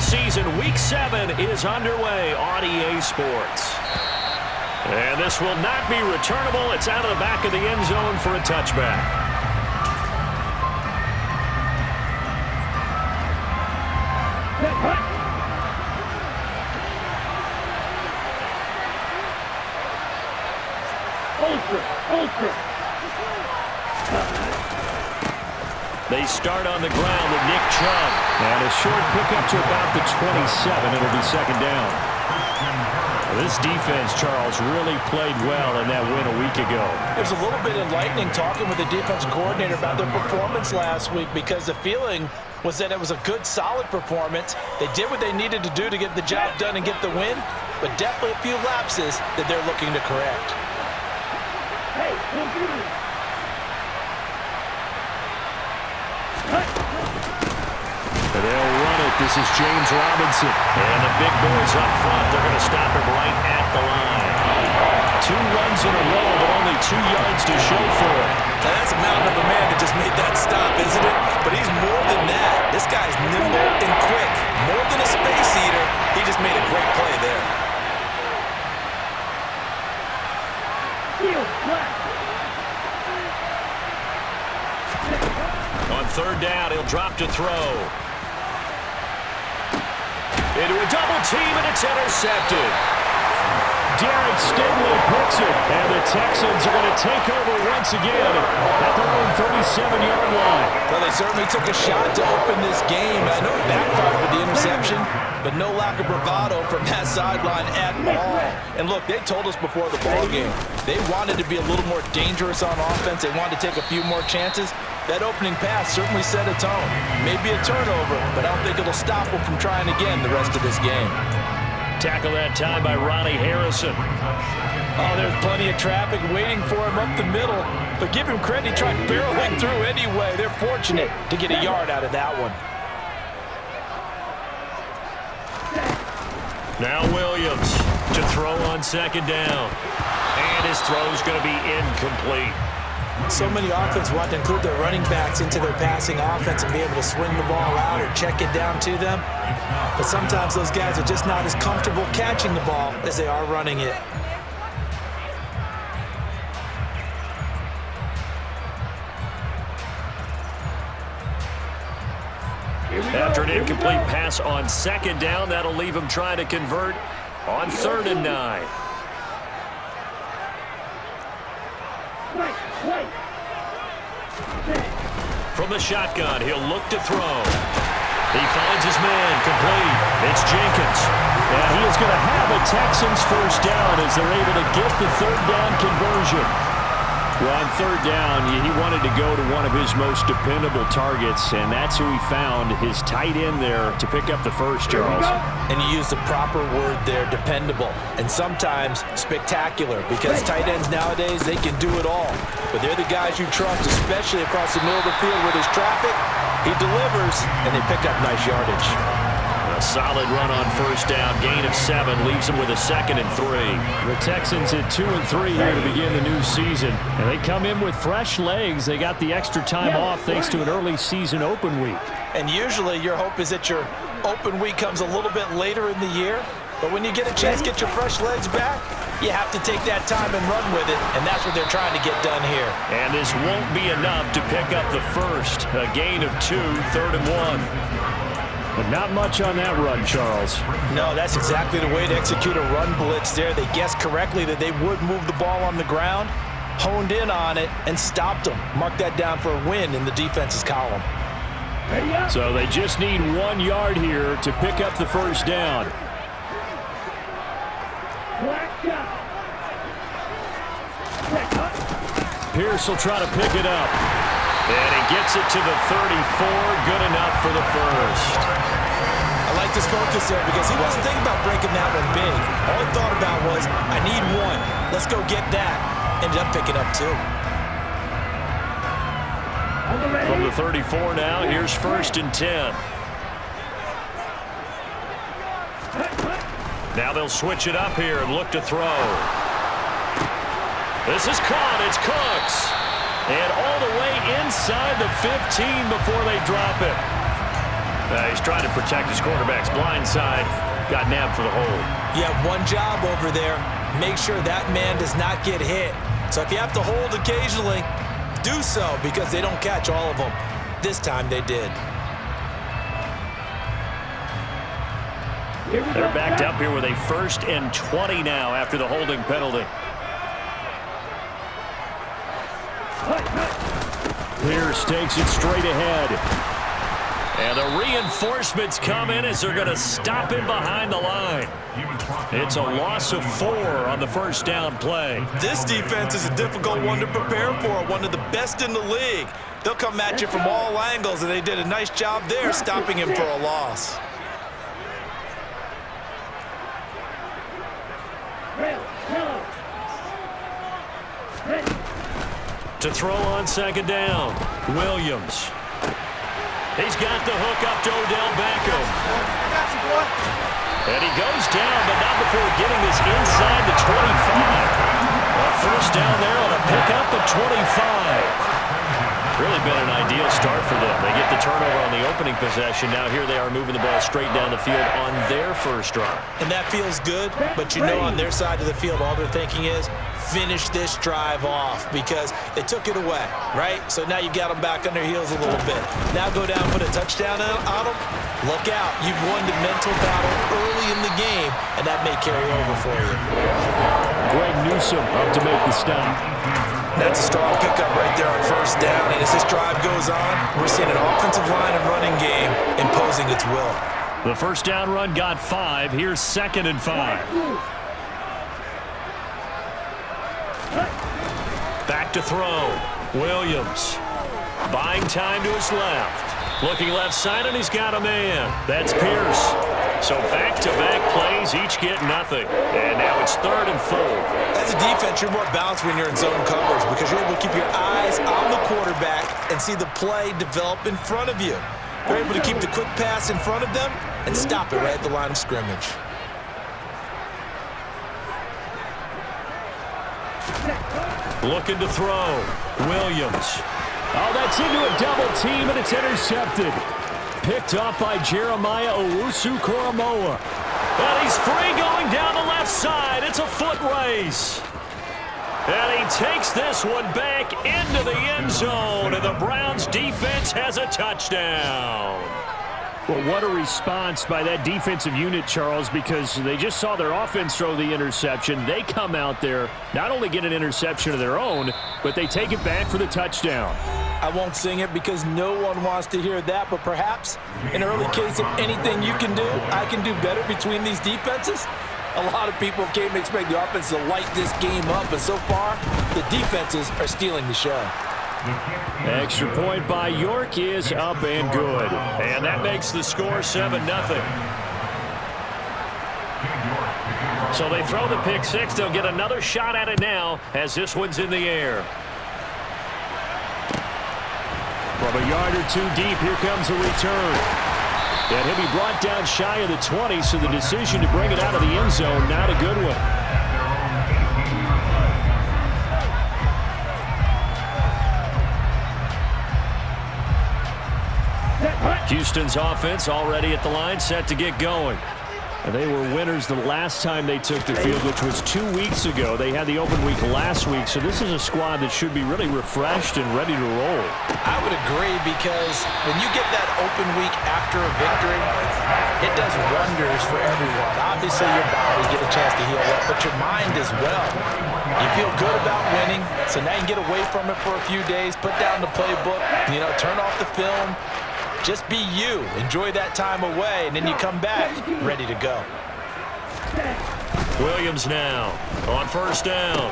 season. Week 7 is underway on EA Sports. And this will not be returnable. It's out of the back of the end zone for a touchback. They start on the ground with Nick Chubb. And a short pickup to about the 27. It'll be second down. This defense, Charles, really played well in that win a week ago. It was a little bit enlightening talking with the defense coordinator about their performance last week, because the feeling was that it was a good, solid performance. They did what they needed to do to get the job done and get the win, but definitely a few lapses that they're looking to correct. They'll run it. This is James Robinson. And the big boys up front, they're going to stop him right at the line. 2 runs in a row, but only 2 yards to show for it. Now that's a mountain of a man that just made that stop, isn't it? But he's more than that. This guy's nimble and quick. More than a space eater, he just made a great play there. On third down, he'll drop to throw. Into a double team, and it's intercepted. Derek Stingley picks it, and the Texans are going to take over once again at their own 37-yard line. Well, they certainly took a shot to open this game. I know it backfired with the interception, but no lack of bravado from that sideline at all. And look, they told us before the ball game, they wanted to be a little more dangerous on offense. They wanted to take a few more chances. That opening pass certainly set a tone. Maybe a turnover, but I don't think it'll stop them from trying again the rest of this game. Tackle that time by Ronnie Harrison. Oh, there's plenty of traffic waiting for him up the middle. But give him credit, he tried barreling through anyway. They're fortunate to get a yard out of that one. Now Williams to throw on second down. And his throw's going to be incomplete. So many offenses want to include their running backs into their passing offense and be able to swing the ball out or check it down to them. But sometimes those guys are just not as comfortable catching the ball as they are running it. After an incomplete pass on second down, that'll leave him trying to convert on 3rd and 9. From the shotgun, he'll look to throw. He finds his man, complete. It's Jenkins. And he is going to have a Texans first down as they're able to get the 3rd down conversion. Well, on 3rd down, he wanted to go to one of his most dependable targets, and that's who he found, his tight end there, to pick up the first, Charles. And you use the proper word there, dependable, and sometimes spectacular, because tight ends nowadays, they can do it all. But they're the guys you trust, especially across the middle of the field where there's traffic. He delivers, and they pick up nice yardage. A solid run on first down. Gain of 7 leaves them with a 2nd and 3. The Texans at 2 and 3 here to begin the new season. And they come in with fresh legs. They got the extra time off thanks to an early season open week. And usually your hope is that your open week comes a little bit later in the year. But when you get a chance to get your fresh legs back, you have to take that time and run with it. And that's what they're trying to get done here. And this won't be enough to pick up the first. A gain of 2, 3rd and 1. But not much on that run, Charles. No, that's exactly the way to execute a run blitz there. They guessed correctly that they would move the ball on the ground, honed in on it, and stopped them. Mark that down for a win in the defense's column. So they just need 1 yard here to pick up the first down. Pierce will try to pick it up. And he gets it to the 34. Good enough for the first. I like this focus there because he wasn't thinking about breaking that one big. All he thought about was, I need 1. Let's go get that. Ended up picking up 2. From the 34 now, here's 1st and 10. Now they'll switch it up here and look to throw. This is caught. It's Cooks. And all the way inside the 15 before they drop it. He's trying to protect his quarterback's blind side. Got nabbed for the hold. You have one job over there. Make sure that man does not get hit. So if you have to hold occasionally, do so, because they don't catch all of them. This time they did. They're backed up here with a 1st and 20 now after the holding penalty. Pierce takes it straight ahead. And the reinforcements come in as they're going to stop him behind the line. It's a loss of 4 on the first down play. This defense is a difficult one to prepare for, one of the best in the league. They'll come at you from all angles, and they did a nice job there stopping him for a loss. To throw on 2nd down, Williams. He's got the hook up to Odell Beckham. And he goes down, but not before getting this inside the 25. A first down there on a pickup of 25. Really been an ideal start for them. They get the turnover on the opening possession. Now here they are moving the ball straight down the field on their first drive. And that feels good, but you know on their side of the field all they're thinking is finish this drive off, because they took it away, right? So now you got them back on their heels a little bit. Now go down and put a touchdown on them. Look out. You've won the mental battle early in the game, and that may carry over for you. Greg Newsome up to make the stop. That's a strong pickup right there on first down. And as this drive goes on, we're seeing an offensive line and running game imposing its will. The first down run got 5. Here's 2nd and 5. Back to throw. Williams. Buying time to his left. Looking left side, and he's got a man. That's Pierce. So back-to-back plays, each get nothing. And now it's 3rd and 4. As a defense, you're more balanced when you're in zone coverage because you're able to keep your eyes on the quarterback and see the play develop in front of you. You're able to keep the quick pass in front of them and stop it right at the line of scrimmage. Looking to throw. Williams. Oh, that's into a double team, and it's intercepted. Picked off by Jeremiah Owusu-Koramoah. And he's free going down the left side. It's a foot race. And he takes this one back into the end zone, and the Browns defense has a touchdown. Well, what a response by that defensive unit, Charles, because they just saw their offense throw the interception. They come out there, not only get an interception of their own, but they take it back for the touchdown. I won't sing it because no one wants to hear that, but perhaps an early case of anything you can do, I can do better between these defenses. A lot of people came to expect the offense to light this game up, but so far, the defenses are stealing the show. Extra point by York is up and good. And that makes the score 7-0. So they throw the pick six. They'll get another shot at it now as this one's in the air. From a yard or two deep, here comes a return. And he'll be brought down shy of the 20, so the decision to bring it out of the end zone, not a good one. Houston's offense already at the line, set to get going. And they were winners the last time they took the field, which was 2 weeks ago. They had the open week last week, so this is a squad that should be really refreshed and ready to roll. I would agree, because when you get that open week after a victory, it does wonders for everyone. Obviously, your body get a chance to heal up, but your mind as well. You feel good about winning, so now you can get away from it for a few days, put down the playbook, turn off the film. Just be you. Enjoy that time away, and then you come back ready to go. Williams now on first down.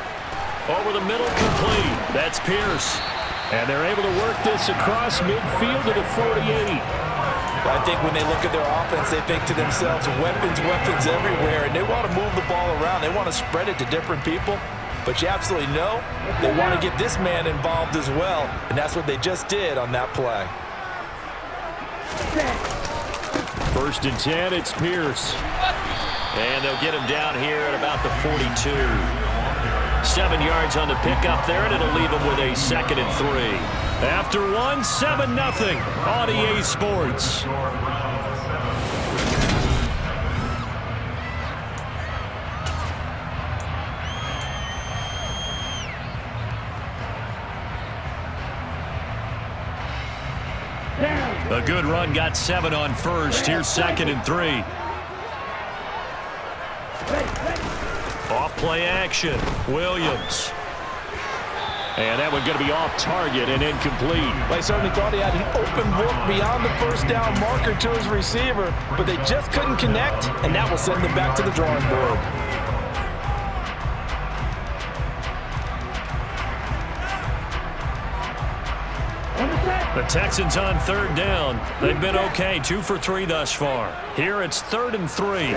Over the middle, complete. That's Pierce. And they're able to work this across midfield to the 48. Well, I think when they look at their offense, they think to themselves, weapons, weapons everywhere, and they want to move the ball around. They want to spread it to different people. But you absolutely know they want to get this man involved as well, and that's what they just did on that play. 1st and 10, it's Pierce. And they'll get him down here at about the 42. 7 yards on the pickup there, and it'll leave him with a 2nd and 3. After one, 7-0 on EA Sports. A good run got 7 on first. Here's 2nd and 3. Off play action. Williams. And that one going to be off target and incomplete. They certainly thought he had an open look beyond the first down marker to his receiver, but they just couldn't connect, and that will send them back to the drawing board. The Texans on 3rd down. They've been okay, 2 for 3 thus far. Here it's 3rd and 3.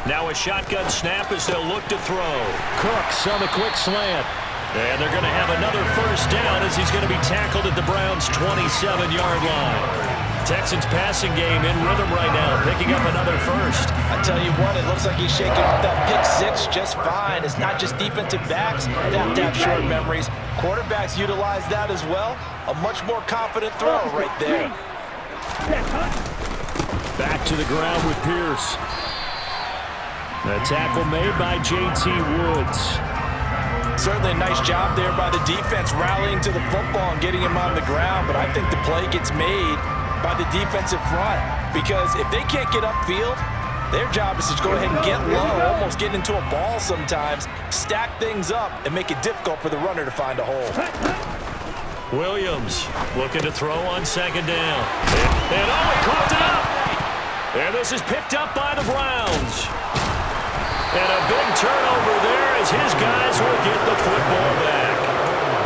Now a shotgun snap as they'll look to throw. Cooks on the quick slant. And they're going to have another first down as he's going to be tackled at the Browns' 27-yard line. Texans passing game in rhythm right now, picking up another first. I tell you what, it looks like he's shaking off that pick 6 just fine. It's not just defensive backs that have to have short memories. Quarterbacks utilize that as well. A much more confident throw right there. Back to the ground with Pierce. The tackle made by J.T. Woods. Certainly a nice job there by the defense rallying to the football and getting him on the ground, but I think the play gets made by the defensive front because if they can't get upfield, their job is to go ahead and get low, almost get into a ball sometimes, stack things up, and make it difficult for the runner to find a hole. Williams looking to throw on 2nd down. And he caught it up! And this is picked up by the Browns. And a big turnover there as his guys will get the football back.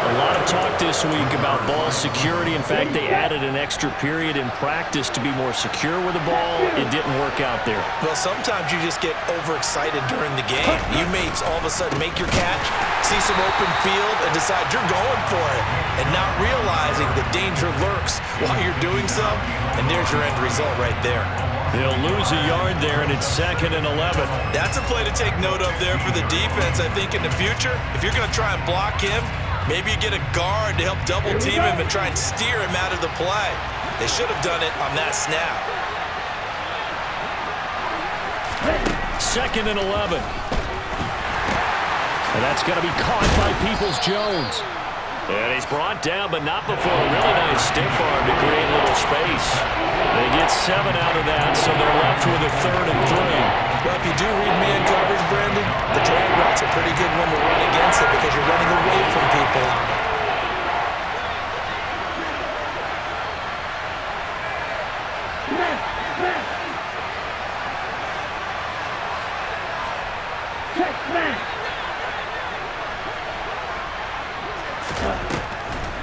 A lot of talk this week about ball security. In fact, they added an extra period in practice to be more secure with the ball. It didn't work out there. Well, sometimes you just get overexcited during the game. You may all of a sudden make your catch, see some open field, and decide you're going for it, and not realizing the danger lurks while you're doing so. And there's your end result right there. They'll lose a yard there, and it's 2nd and 11. That's a play to take note of there for the defense, I think, in the future. If you're going to try and block him, maybe you get a guard to help double-team him and try and steer him out of the play. They should have done it on that snap. 2nd and 11. And that's going to be caught by Peoples-Jones. And he's brought down, but not before a really nice stiff arm to create a little space. They get 7 out of that, so they're left with a 3rd and 3. Well, if you do read man coverage, Brandon, the drag route's a pretty good one to run against it because you're running away from people.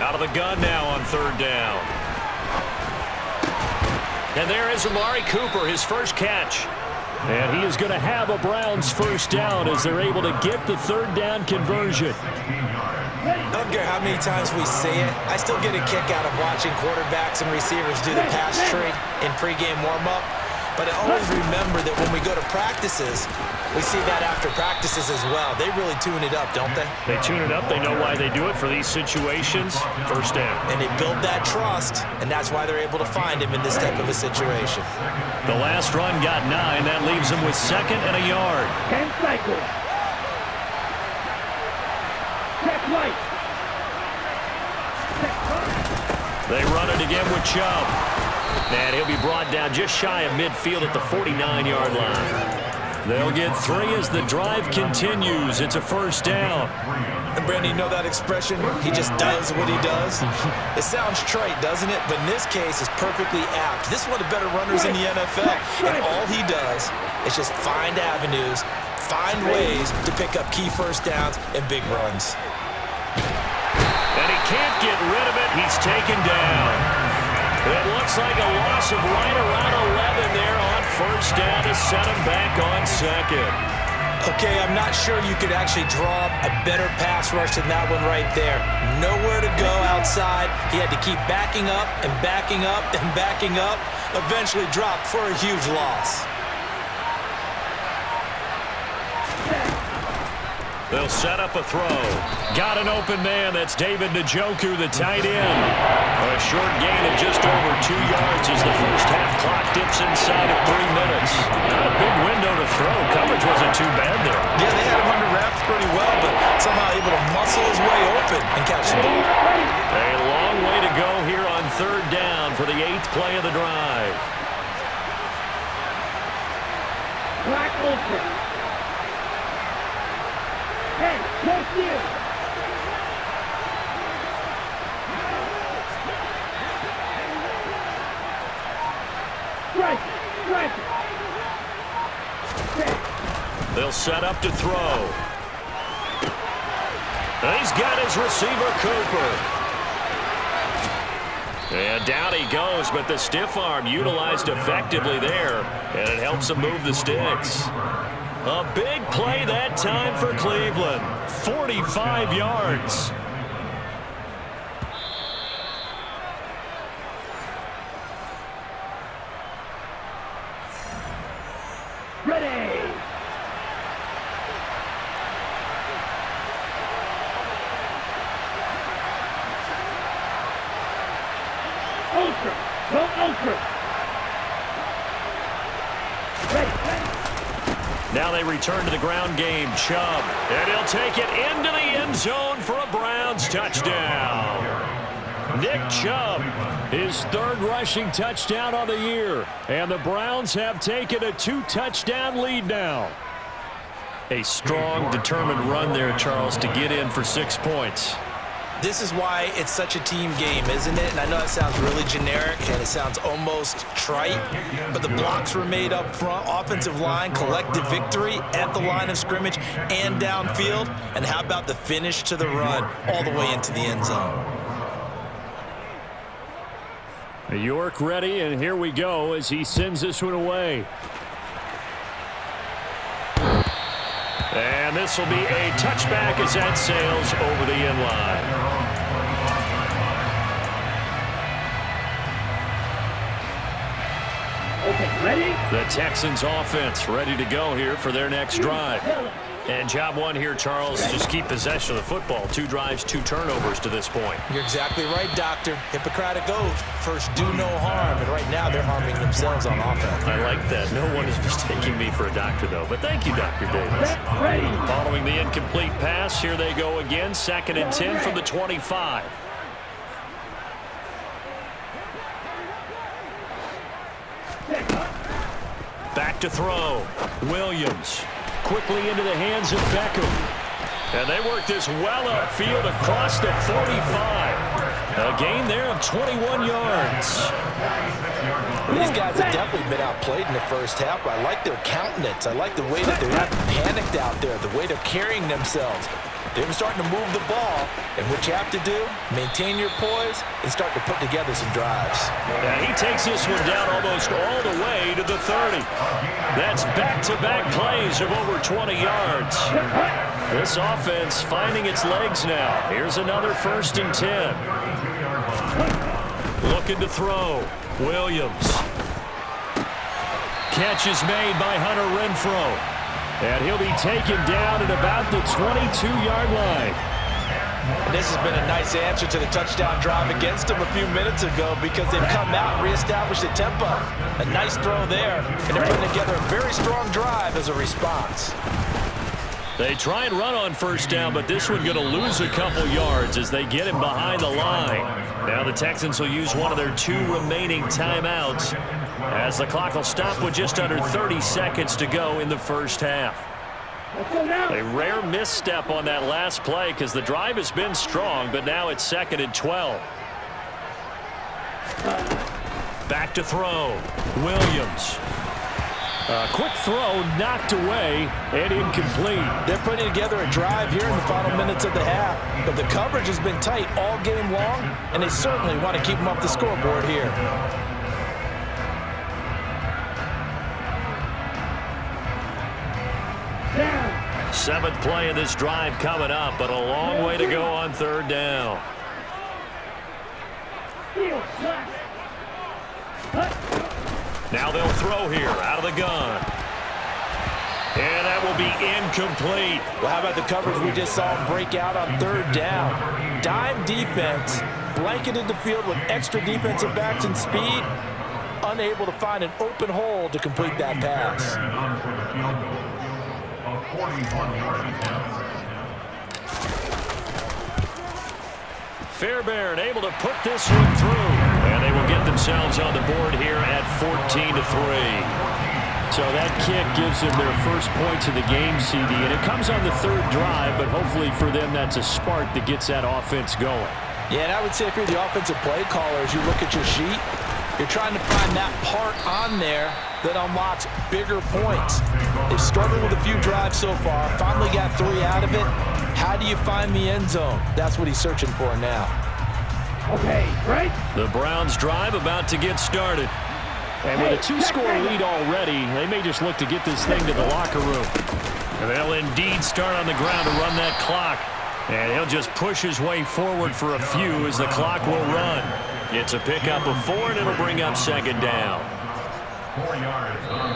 Out of the gun now on 3rd down. And there is Amari Cooper, his first catch. And he is going to have a Browns first down as they're able to get the 3rd down conversion. I don't care how many times we say it, I still get a kick out of watching quarterbacks and receivers do the pass tree in pregame warm-up. But I always remember that when we go to practices, we see that after practices as well. They really tune it up, don't they? They tune it up. They know why they do it for these situations. First down. And they build that trust, and that's why they're able to find him in this type of a situation. The last run got 9. That leaves them with 2nd and a yard. 10 cycles. Check right. They run it again with Chubb. And he'll be brought down just shy of midfield at the 49-yard line. They'll get 3 as the drive continues. It's a first down. And Brandon, you know that expression, he just does what he does? It sounds trite, doesn't it? But in this case, it's perfectly apt. This is one of the better runners in the NFL. And all he does is just find avenues, find ways to pick up key first downs and big runs. And he can't get rid of it. He's taken down. It looks like a loss of right around 11 there on first down to set him back on 2nd. Okay, I'm not sure you could actually draw a better pass rush than that one right there. Nowhere to go outside. He had to keep backing up and backing up and backing up. Eventually dropped for a huge loss. They'll set up a throw. Got an open man. That's David Njoku, the tight end. A short gain of just over 2 yards as the first half clock dips inside of 3 minutes. Not a big window to throw. Coverage wasn't too bad there. Yeah, they had him under wraps pretty well, but somehow able to muscle his way open and catch the ball. A long way to go here on 3rd down for the 8th play Black Ultra. Hey, what's you? Strike. They'll set up to throw. He's got his receiver, Cooper. And down he goes, but the stiff arm utilized effectively there, and it helps him move the sticks. A big play that time for Cleveland. 45 yards. Ready. Ultra. Go Ultra. Ready. Now they return to the ground game. Chubb. And he'll take it into the end zone for a Browns touchdown. Nick Chubb, his third rushing touchdown of the year. And the Browns have taken a 2-touchdown lead now. A strong, determined run there, Charles, to get in for 6 points. This is why it's such a team game, isn't it? And I know it sounds really generic and it sounds almost trite, but the blocks were made up front, offensive line, collective victory at the line of scrimmage and downfield. And how about the finish to the run all the way into the end zone? York ready, and here we go as he sends this one away. And this will be a touchback as that sails over the end line. Okay, ready? The Texans offense ready to go here for their next drive. And job one here, Charles, just keep possession of the football. 2 drives, 2 turnovers to this point. You're exactly right, Doctor. Hippocratic oath. First, do no harm. And right now, they're harming themselves on offense. I like that. No one is mistaking me for a doctor, though. But thank you, Dr. Davis. Ready. Following the incomplete pass, here they go again. 2nd and 10 from the 25. Back to throw. Williams. Quickly into the hands of Beckham. And they work this well upfield across the 45. A gain there of 21 yards. These guys have definitely been outplayed in the first half, but I like their countenance. I like the way that they're not panicked out there, the way they're carrying themselves. They've been starting to move the ball, and what you have to do, maintain your poise and start to put together some drives. Yeah, he takes this one down almost all the way to the 30. That's back-to-back plays of over 20 yards. This offense finding its legs now. Here's another 1st and 10. Looking to throw. Williams. Catch is made by Hunter Renfrow. And he'll be taken down at about the 22-yard line. This has been a nice answer to the touchdown drive against them a few minutes ago because they've come out and reestablished the tempo. A nice throw there, and they're putting together a very strong drive as a response. They try and run on 1st down, but this one going to lose a couple yards as they get him behind the line. Now the Texans will use one of their 2 remaining timeouts as the clock will stop with just under 30 seconds to go in the first half. A rare misstep on that last play because the drive has been strong, but now it's 2nd and 12. Back to throw. Williams. A quick throw knocked away and incomplete. They're putting together a drive here in the final minutes of the half, but the coverage has been tight all game long, and they certainly want to keep them off the scoreboard here. Down. 7th play of this drive coming up, but a long way to go on 3rd down. Now they'll throw here out of the gun. And that will be incomplete. Well, how about the coverage we just saw them break out on 3rd down? Dime defense, blanketed the field with extra defensive backs and speed, unable to find an open hole to complete that pass. Fairbairn able to put this one through. And they will get themselves on the board here at 14-3. So that kick gives them their first points of the game, CD, and it comes on the third drive, but hopefully for them that's a spark that gets that offense going. Yeah, and I would say if you're the offensive play caller, as you look at your sheet, you're trying to find that part on there that unlocks bigger points. They've struggled with a few drives so far, finally got 3 out of it. How do you find the end zone? That's what he's searching for now. Okay, right? The Browns drive about to get started. And with a 2-score lead already, they may just look to get this thing to the locker room. And they'll indeed start on the ground to run that clock. And he'll just push his way forward for a few as the clock will run. It's a pickup of 4, and it'll bring up second down.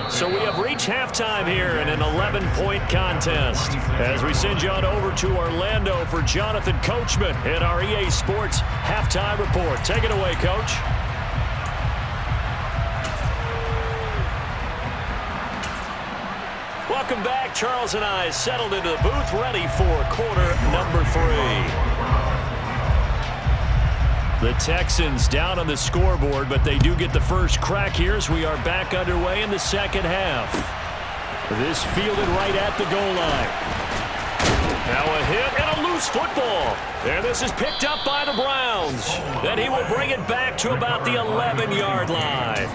So we have reached halftime here in an 11-point contest. As we send you on over to Orlando for Jonathan Coachman in our EA Sports Halftime Report. Take it away, Coach. Welcome back. Charles and I settled into the booth, ready for quarter number 3. The Texans down on the scoreboard, but they do get the first crack here as we are back underway in the second half. This fielded right at the goal line. Now a hit and a loose football. And this is picked up by the Browns. Then he will bring it back to about the 11-yard line.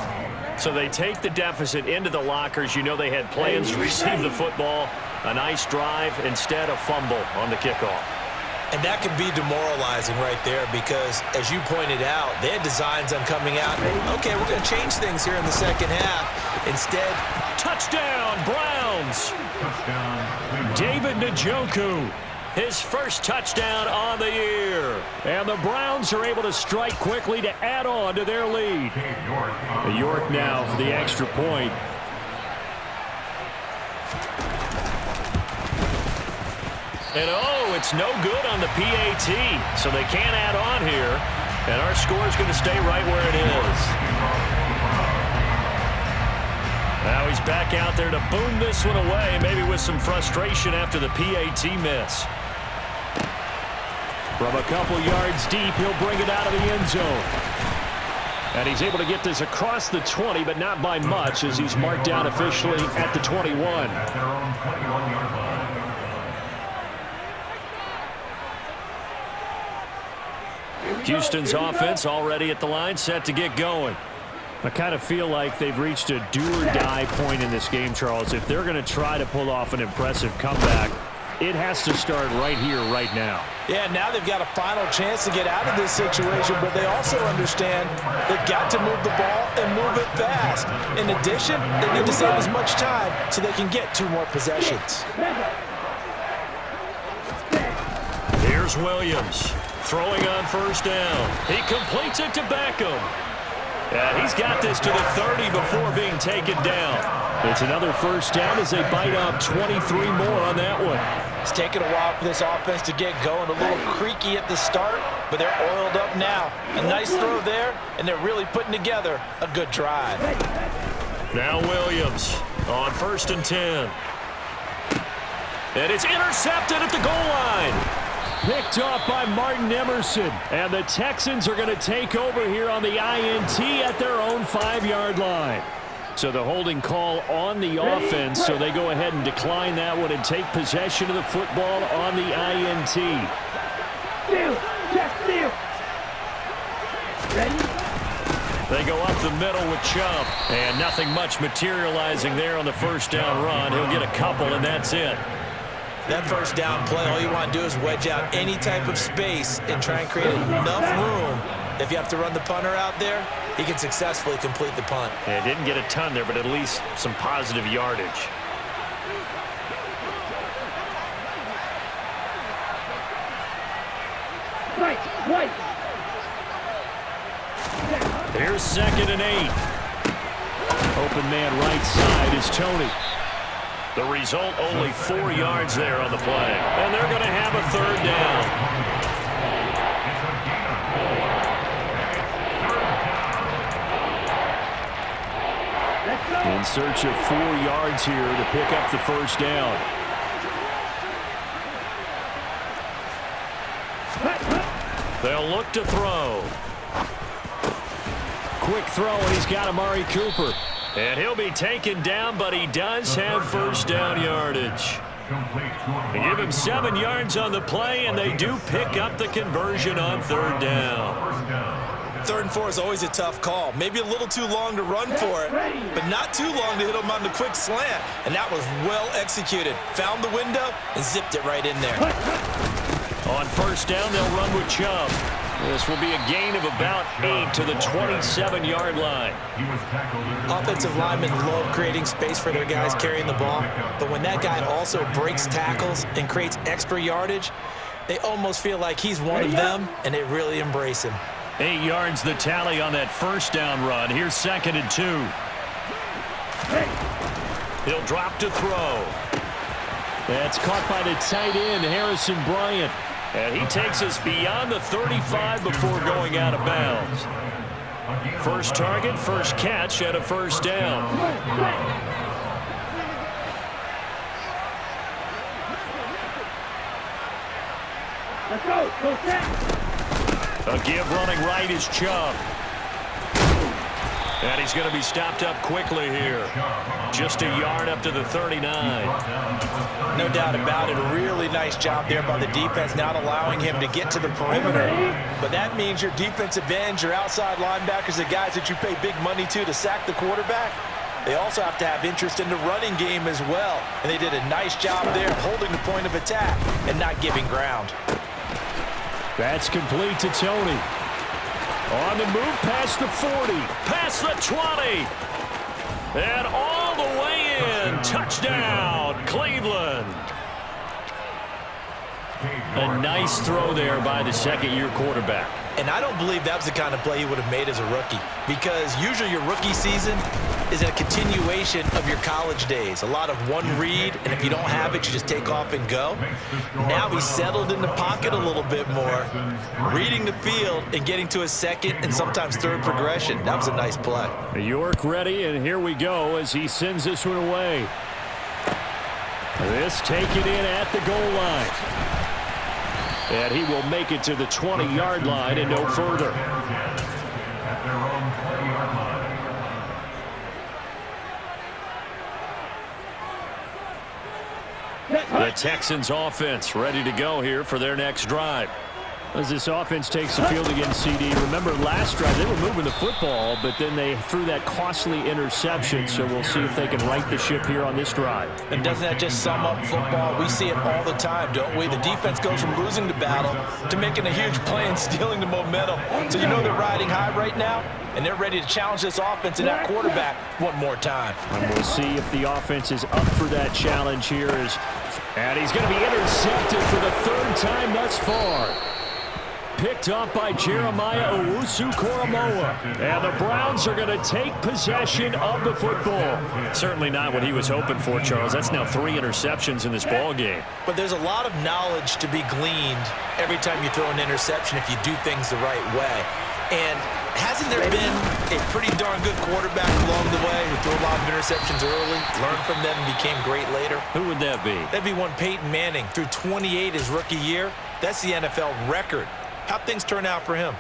So they take the deficit into the lockers. You know they had plans to receive the football. A nice drive, instead a fumble on the kickoff. And that can be demoralizing right there because, as you pointed out, they had designs on coming out. Okay, we're going to change things here in the second half. Instead, touchdown, Browns. David Njoku, his first touchdown on the year. And the Browns are able to strike quickly to add on to their lead. York now for the extra point. And oh, it's no good on the PAT, so they can't add on here. And our score is going to stay right where it is. Now he's back out there to boom this one away, maybe with some frustration after the PAT miss. From a couple yards deep, he'll bring it out of the end zone. And he's able to get this across the 20, but not by much, as he's marked down officially at the 21. Houston's offense already at the line, set to get going. I kind of feel like they've reached a do-or-die point in this game, Charles. If they're going to try to pull off an impressive comeback, it has to start right here, right now. Yeah, now they've got a final chance to get out of this situation, but they also understand they've got to move the ball and move it fast. In addition, they need to save as much time so they can get 2 more possessions. Here's Williams. Throwing on first down. He completes it to Beckham. And he's got this to the 30 before being taken down. It's another first down as they bite off 23 more on that one. It's taken a while for this offense to get going. A little creaky at the start, but they're oiled up now. A nice throw there, and they're really putting together a good drive. Now Williams on 1st and 10. And it's intercepted at the goal line. Picked off by Martin Emerson. And the Texans are going to take over here on the INT at their own 5-yard line. So the holding call on the offense, so they go ahead and decline that one and take possession of the football on the INT. Steal, check, steal. Ready? They go up the middle with Chubb. And nothing much materializing there on the first down run. He'll get a couple, and that's it. That first down play, all you want to do is wedge out any type of space and try and create enough room. If you have to run the punter out there, he can successfully complete the punt. Yeah, didn't get a ton there, but at least some positive yardage. Right. Here's 2nd and 8. Open man right side is Tony. The result, only 4 yards there on the play. And they're going to have a 3rd down. In search of 4 yards here to pick up the first down. They'll look to throw. Quick throw, and he's got Amari Cooper. And he'll be taken down, but he does have first down yardage. They give him 7 yards on the play, and they do pick up the conversion on third down. 3rd and 4 is always a tough call. Maybe a little too long to run for it, but not too long to hit him on the quick slant. And that was well executed. Found the window and zipped it right in there. On first down, they'll run with Chubb. This will be a gain of about 8 to the 27-yard line. Offensive linemen love creating space for their guys carrying the ball, but when that guy also breaks tackles and creates extra yardage, they almost feel like he's one of them, and they really embrace him. 8 yards the tally on that first down run. Here's 2nd and 2. He'll drop to throw. That's caught by the tight end, Harrison Bryant. And he takes us beyond the 35 before going out of bounds. First target, first catch, and a first down. Let's go. Go set. A give running right is Chubb. And he's going to be stopped up quickly here. Just a yard up to the 39. No doubt about it. A really nice job there by the defense, not allowing him to get to the perimeter. But that means your defensive ends, your outside linebackers, the guys that you pay big money to sack the quarterback, they also have to have interest in the running game as well. And they did a nice job there holding the point of attack and not giving ground. That's complete to Tony. On the move past the 40, past the 20, and all the way in. Touchdown, Cleveland. A nice throw there by the second-year quarterback. And I don't believe that was the kind of play he would have made as a rookie, because usually your rookie season is a continuation of your college days. A lot of one read, and if you don't have it, you just take off and go. Now he's settled in the pocket a little bit more, reading the field and getting to his second and sometimes third progression. That was a nice play. York ready, and here we go as he sends this one away. This taken in at the goal line. And he will make it to the 20-yard line and no further. The Texans offense ready to go here for their next drive. As this offense takes the field against CD, remember last drive they were moving the football, but then they threw that costly interception, so we'll see if they can right the ship here on this drive. And doesn't that just sum up football? We see it all the time, don't we? The defense goes from losing the battle to making a huge play and stealing the momentum. So you know they're riding high right now, and they're ready to challenge this offense and that quarterback one more time. And we'll see if the offense is up for that challenge here. And he's going to be intercepted for the 3rd time thus far. Picked up by Jeremiah Owusu-Koramoah. And the Browns are going to take possession of the football. Certainly not what he was hoping for, Charles. That's now 3 interceptions in this ball game. But there's a lot of knowledge to be gleaned every time you throw an interception if you do things the right way. And hasn't there been a pretty darn good quarterback along the way who threw a lot of interceptions early, learned from them, and became great later? Who would that be? That'd be one Peyton Manning. Threw 28 his rookie year. That's the NFL record. How'd things turn out for him?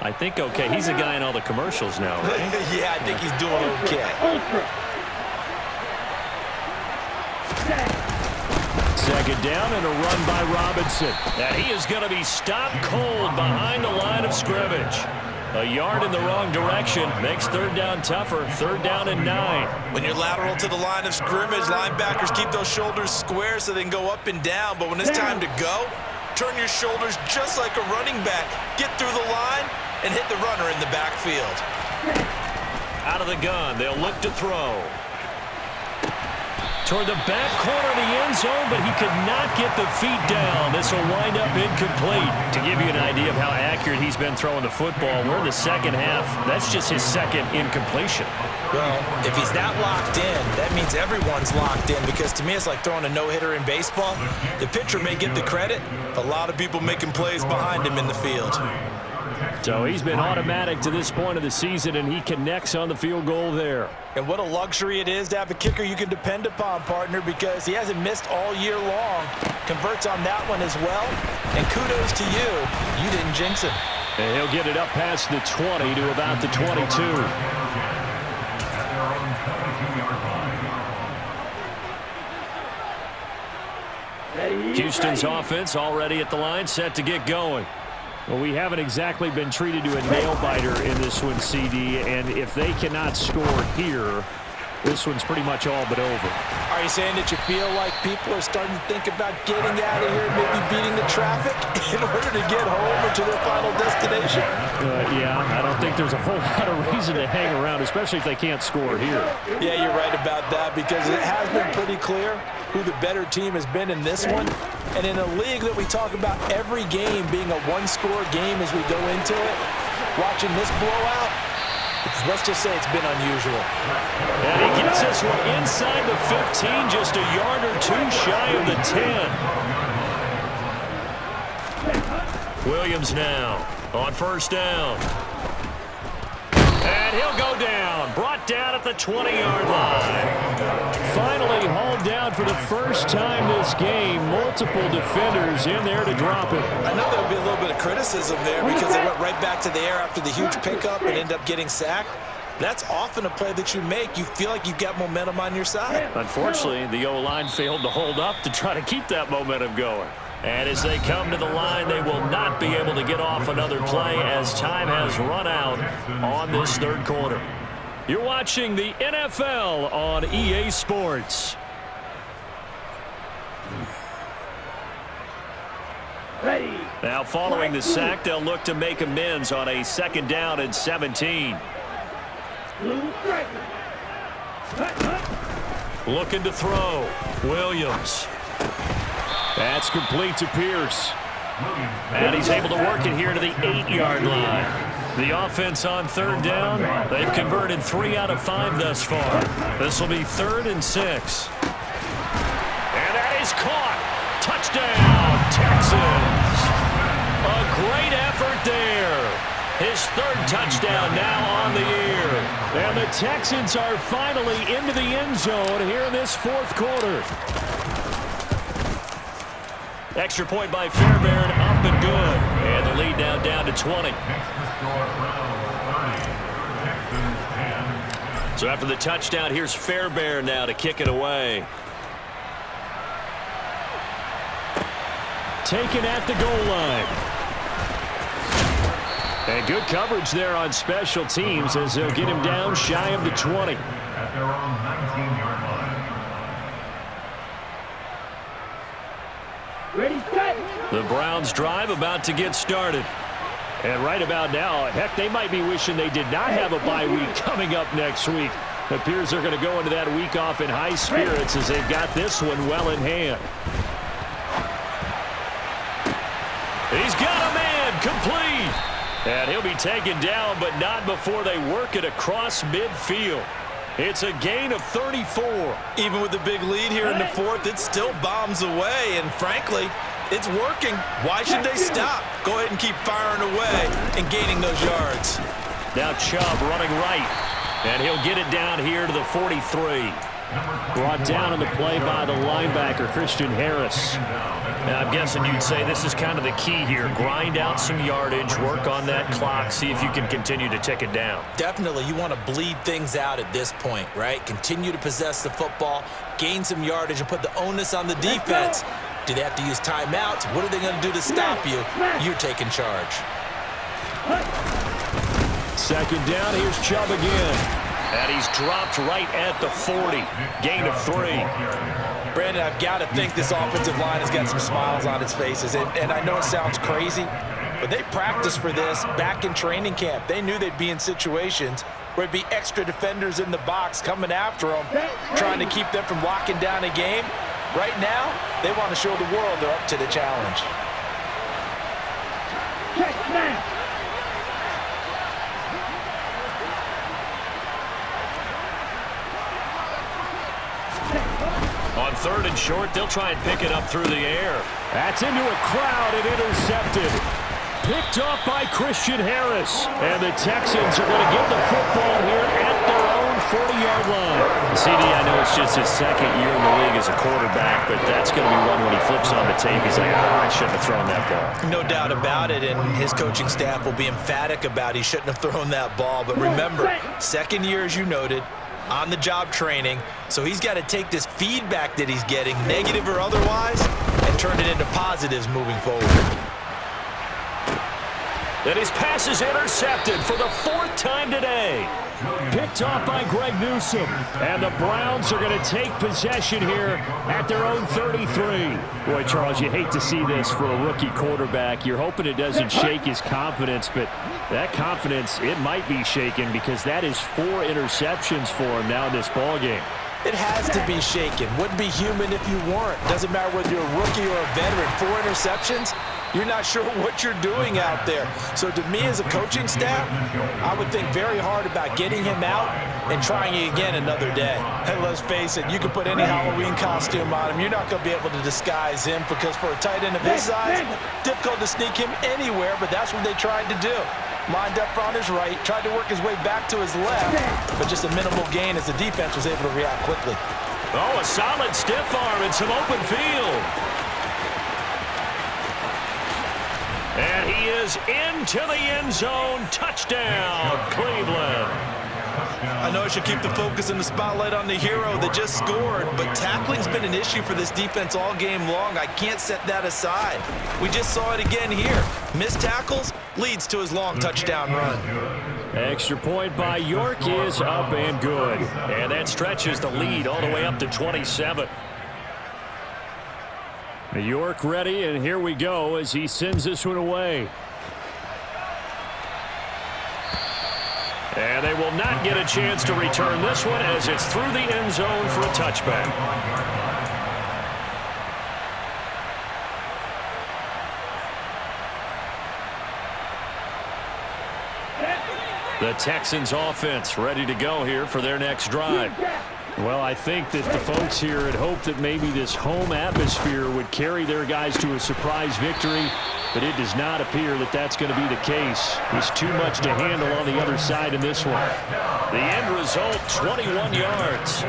I think okay. He's a guy in all the commercials now, right? Yeah, I think he's doing okay. Second down and a run by Robinson. And he is going to be stopped cold behind the line of scrimmage. A yard in the wrong direction makes 3rd down tougher. 3rd down and 9. When you're lateral to the line of scrimmage, linebackers keep those shoulders square so they can go up and down. But when it's time to go, turn your shoulders just like a running back. Get through the line and hit the runner in the backfield. Out of the gun, they'll look to throw. Toward the back corner of the end zone, but he could not get the feet down. This will wind up incomplete. To give you an idea of how accurate he's been throwing the football, we're in the second half. That's just his 2nd incompletion. Well, if he's that locked in, that means everyone's locked in, because to me it's like throwing a no-hitter in baseball. The pitcher may get the credit, a lot of people making plays behind him in the field. So he's been automatic to this point of the season, and he connects on the field goal there. And what a luxury it is to have a kicker you can depend upon, partner, because he hasn't missed all year long. Converts on that one as well. And kudos to you. You didn't jinx him. And he'll get it up past the 20 to about the 22. Houston's offense already at the line, set to get going. Well, we haven't exactly been treated to a nail-biter in this one, CD, and if they cannot score here, this one's pretty much all but over. Are you saying that you feel like people are starting to think about getting out of here, maybe beating the traffic in order to get home or to their final destination? Yeah, I don't think there's a whole lot of reason to hang around, especially if they can't score here. Yeah, you're right about that, because it has been pretty clear who the better team has been in this one. And in a league that we talk about every game being a one-score game as we go into it, watching this blowout, let's just say it's been unusual. And he gets this one inside the 15, just a yard or two shy of the 10. Williams now on first down. And he'll go down, brought down at the 20-yard line. Finally hauled down for the first time this game. Multiple defenders in there to drop it. I know there'll be a little bit of criticism there because they went right back to the air after the huge pickup and ended up getting sacked. That's often a play that you make. You feel like you've got momentum on your side. Unfortunately, the O-line failed to hold up to try to keep that momentum going. And as they come to the line, they will not be able to get off another play as time has run out on this third quarter. You're watching the NFL on EA Sports. Ready. Now following the sack, they'll look to make amends on a 2nd down and 17. Blue striker. Looking to throw. Williams. That's complete to Pierce. And he's able to work it here to the 8-yard line. The offense on 3rd down, they've converted 3 out of 5 thus far. This will be 3rd and 6. And that is caught. Touchdown, Texans. A great effort there. His 3rd touchdown now on the year. And the Texans are finally into the end zone here in this 4th quarter. Extra point by Fairbairn, up and good. And the lead now down to 20. So after the touchdown, here's Fairbairn now to kick it away. Taken at the goal line. And good coverage there on special teams as they'll get him down shy of the 20. At their own 19-yard line. Ready, set. The Browns drive about to get started. And right about now, heck, they might be wishing they did not have a bye week coming up next week. It appears they're going to go into that week off in high spirits as they've got this one well in hand. He's got a man, complete. And he'll be taken down, but not before they work it across midfield. It's a gain of 34. Even with the big lead here in the 4th, it still bombs away, and frankly, it's working. Why should they stop? Go ahead and keep firing away and gaining those yards. Now Chubb running right, and he'll get it down here to the 43. Brought down on the play by the linebacker, Christian Harris. Now, I'm guessing you'd say this is kind of the key here. Grind out some yardage, work on that clock, see if you can continue to tick it down. Definitely, you want to bleed things out at this point, right? Continue to possess the football, gain some yardage, and put the onus on the defense. Do they have to use timeouts? What are they going to do to stop you? You're taking charge. 2nd down, here's Chubb again. And he's dropped right at the 40. Gain of 3. Brandon, I've got to think this offensive line has got some smiles on its faces. And I know it sounds crazy, but they practiced for this back in training camp. They knew they'd be in situations where there'd be extra defenders in the box coming after them, trying to keep them from locking down a game. Right now, they want to show the world they're up to the challenge. Check man. On 3rd and short, they'll try and pick it up through the air. That's into a crowd and intercepted. Picked off by Christian Harris. And the Texans are going to get the football here at their own 40-yard line. CD, I know it's just his 2nd year in the league as a quarterback, but that's going to be one when he flips on the tape. He's like, I shouldn't have thrown that ball. No doubt about it, and his coaching staff will be emphatic about he shouldn't have thrown that ball. But remember, 2nd year, as you noted, on-the-job training, so he's got to take this feedback that he's getting, negative or otherwise, and turn it into positives moving forward. And his pass is intercepted for the 4th time today. Picked off by Greg Newsome. And the Browns are going to take possession here at their own 33. Boy, Charles, you hate to see this for a rookie quarterback. You're hoping it doesn't shake his confidence, but that confidence, it might be shaken because that is 4 interceptions for him now in this ballgame. It has to be shaken. Wouldn't be human if you weren't. Doesn't matter whether you're a rookie or a veteran. 4 interceptions, you're not sure what you're doing out there. So to me as a coaching staff, I would think very hard about getting him out and trying it again another day. And let's face it, you can put any Halloween costume on him. You're not going to be able to disguise him because for a tight end of his size, difficult to sneak him anywhere, but that's what they tried to do. Lined up on his right, tried to work his way back to his left, but just a minimal gain as the defense was able to react quickly. Oh, a solid stiff arm and some open field. And he is into the end zone. Touchdown, Cleveland. I know I should keep the focus and the spotlight on the hero that just scored, but tackling's been an issue for this defense all game long. I can't set that aside. We just saw it again here. Missed tackles leads to his long touchdown run. Extra point by York is up and good. And that stretches the lead all the way up to 27. York ready, and here we go as he sends this one away. And they will not get a chance to return this one as it's through the end zone for a touchback. The Texans offense ready to go here for their next drive. Well, I think that the folks here had hoped that maybe this home atmosphere would carry their guys to a surprise victory, but it does not appear that that's going to be the case. There's too much to handle on the other side in this one. The end result, 21 yards.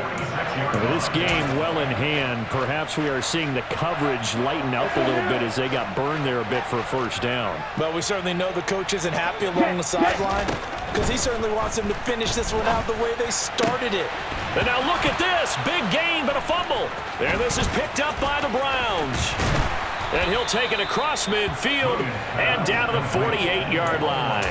With this game well in hand, perhaps we are seeing the coverage lighten up a little bit as they got burned there a bit for a first down. Well, we certainly know the coach isn't happy along the sideline because he certainly wants them to finish this one out the way they started it. And now look at this. Big gain, but a fumble. And this is picked up by the Browns. And he'll take it across midfield and down to the 48-yard line.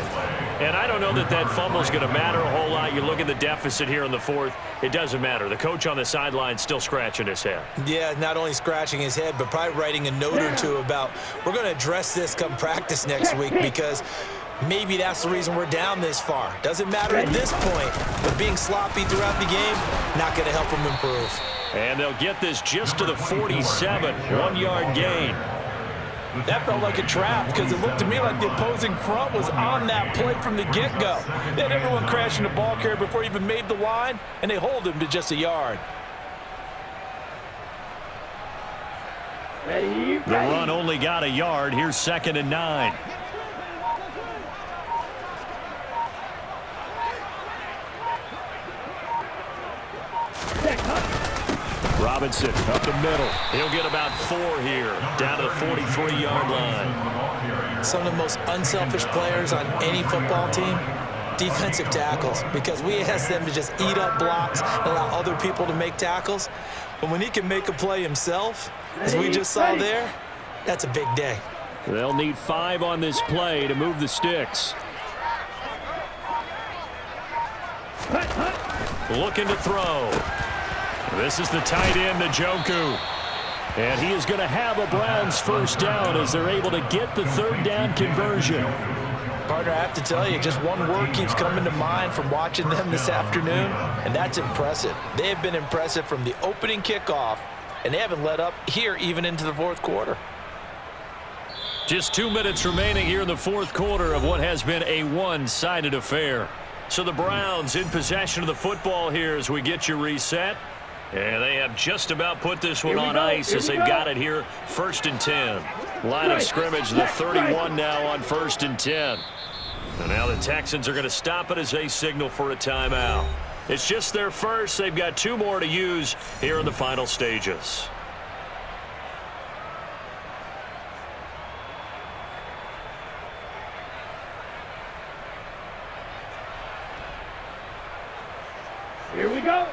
And I don't know that that fumble is going to matter a whole lot. You look at the deficit here in the 4th. It doesn't matter. The coach on the sideline still scratching his head. Yeah, not only scratching his head, but probably writing a note or two about we're going to address this come practice next week because maybe that's the reason we're down this far. Doesn't matter at this point, but being sloppy throughout the game, not going to help them improve. And they'll get this just to the 47, 1-yard gain. That felt like a trap because it looked to me like the opposing front was on that play from the get-go. They had everyone crashing the ball carrier before he even made the line, and they hold him to just a yard. Ready, The run only got a yard. Here's 2nd and 9. Robinson up the middle. He'll get about 4 here, down to the 43-yard line. Some of the most unselfish players on any football team, defensive tackles, because we ask them to just eat up blocks and allow other people to make tackles. But when he can make a play himself, as we just saw there, that's a big day. They'll need 5 on this play to move the sticks. Looking to throw. This is the tight end, Njoku. And he is going to have a Browns first down as they're able to get the 3rd down conversion. Partner, I have to tell you, just one word keeps coming to mind from watching them this afternoon, and that's impressive. They have been impressive from the opening kickoff, and they haven't let up here even into the 4th quarter. Just 2 minutes remaining here in the 4th quarter of what has been a one-sided affair. So the Browns in possession of the football here as we get you reset. And they have just about put this one on ice as they've got it here, 1st and 10. Line of scrimmage, the 31 now on 1st and 10. And now the Texans are going to stop it as they signal for a timeout. It's just their first. They've got 2 more to use here in the final stages. Here we go.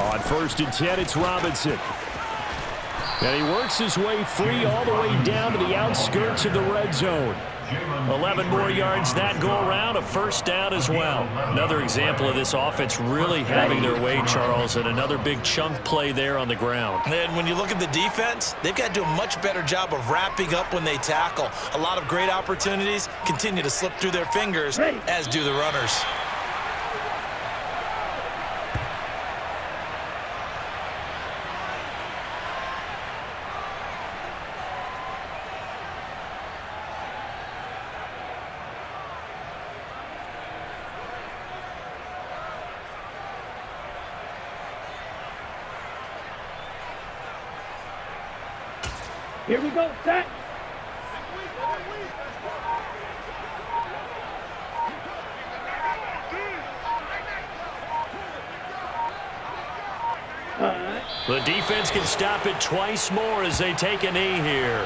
On 1st and 10, it's Robinson. And he works his way free all the way down to the outskirts of the red zone. 11 more yards that go around, a first down as well. Another example of this offense really having their way, Charles, and another big chunk play there on the ground. And when you look at the defense, they've got to do a much better job of wrapping up when they tackle. A lot of great opportunities continue to slip through their fingers, as do the runners. Here we go, set. The defense can stop it twice more as they take a knee here.